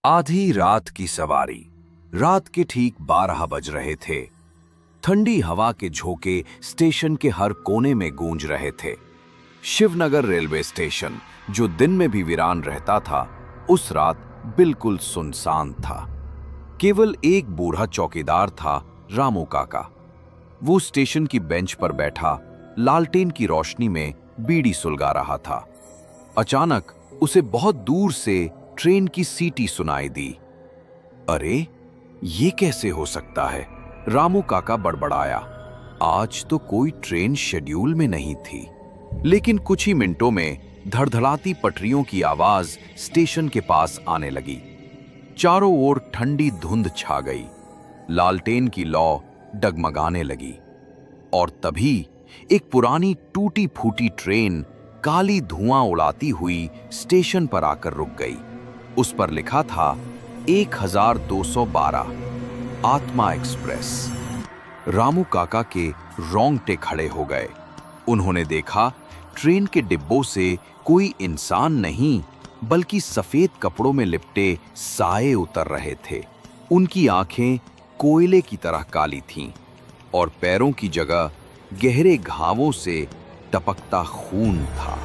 आधी रात की सवारी। रात के ठीक 12 बज रहे थे। ठंडी हवा के झोंके स्टेशन के हर कोने में गूंज रहे थे। शिवनगर रेलवे स्टेशन, जो दिन में भी वीरान रहता था, उस रात बिल्कुल सुनसान था। केवल एक बूढ़ा चौकीदार था, रामू काका। वो स्टेशन की बेंच पर बैठा लालटेन की रोशनी में बीड़ी सुलगा रहा था। अचानक उसे बहुत दूर से ट्रेन की सीटी सुनाई दी। अरे, ये कैसे हो सकता है? रामू काका बड़बड़ाया। आज तो कोई ट्रेन शेड्यूल में नहीं थी। लेकिन कुछ ही मिनटों में धड़धड़ाती पटरियों की आवाज स्टेशन के पास आने लगी। चारों ओर ठंडी धुंध छा गई। लालटेन की लौ डगमगाने लगी। और तभी एक पुरानी टूटी फूटी ट्रेन काली धुआं उड़ाती हुई स्टेशन पर आकर रुक गई। उस पर लिखा था 1212 आत्मा एक्सप्रेस। रामू काका के रोंगटे खड़े हो गए। उन्होंने देखा ट्रेन के डिब्बों से कोई इंसान नहीं, बल्कि सफेद कपड़ों में लिपटे साए उतर रहे थे। उनकी आंखें कोयले की तरह काली थीं और पैरों की जगह गहरे घावों से टपकता खून था।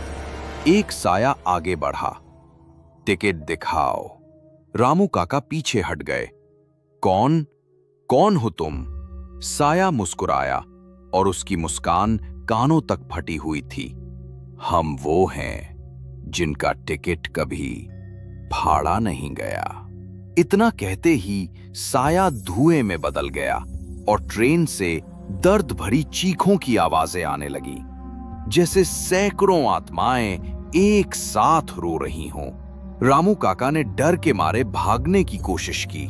एक साया आगे बढ़ा। टिकट दिखाओ। रामू काका पीछे हट गए। कौन कौन हो तुम? साया मुस्कुराया और उसकी मुस्कान कानों तक फटी हुई थी। हम वो हैं जिनका टिकट कभी फाड़ा नहीं गया। इतना कहते ही साया धुएं में बदल गया और ट्रेन से दर्द भरी चीखों की आवाजें आने लगी, जैसे सैकड़ों आत्माएं एक साथ रो रही हों। रामू काका ने डर के मारे भागने की कोशिश की,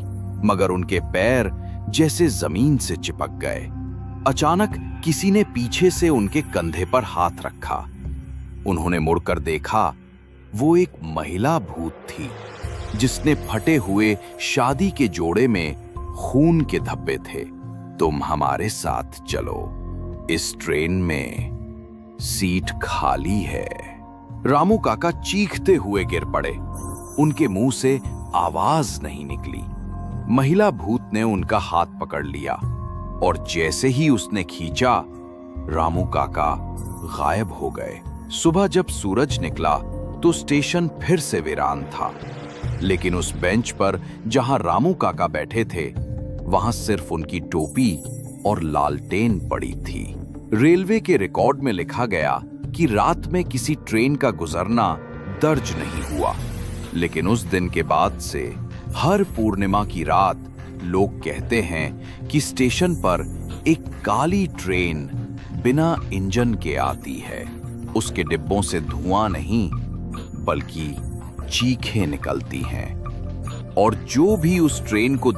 मगर उनके पैर जैसे जमीन से चिपक गए। अचानक किसी ने पीछे से उनके कंधे पर हाथ रखा। उन्होंने मुड़कर देखा। वो एक महिला भूत थी, जिसने फटे हुए शादी के जोड़े में खून के धब्बे थे। तुम हमारे साथ चलो, इस ट्रेन में सीट खाली है। रामू काका चीखते हुए गिर पड़े। उनके मुंह से आवाज नहीं निकली। महिला भूत ने उनका हाथ पकड़ लिया और जैसे ही उसने खींचा, रामू काका गायब हो गए। सुबह जब सूरज निकला तो स्टेशन फिर से वीरान था, लेकिन उस बेंच पर जहां रामू काका बैठे थे, वहां सिर्फ उनकी टोपी और लालटेन पड़ी थी। रेलवे के रिकॉर्ड में लिखा गया कि रात में किसी ट्रेन का गुजरना दर्ज नहीं हुआ, लेकिन उस दिन के बाद से हर पूर्णिमा की रात लोग कहते हैं कि स्टेशन पर एक काली ट्रेन बिना इंजन के आती है। उसके डिब्बों से धुआं नहीं, बल्कि चीखें निकलती हैं, और जो भी उस ट्रेन को